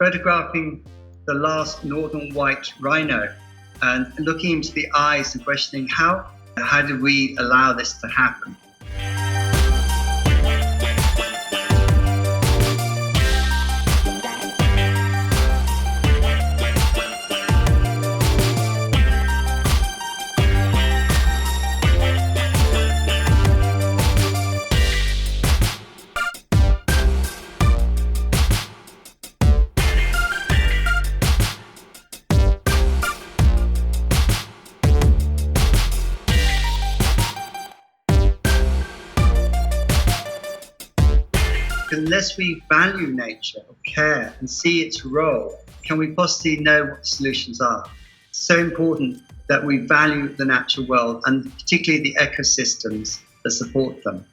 photographing the last northern white rhino and looking into the eyes and questioning how did we allow this to happen? Unless we value nature or care and see its role, can we possibly know what the solutions are? It's so important that we value the natural world and particularly the ecosystems that support them.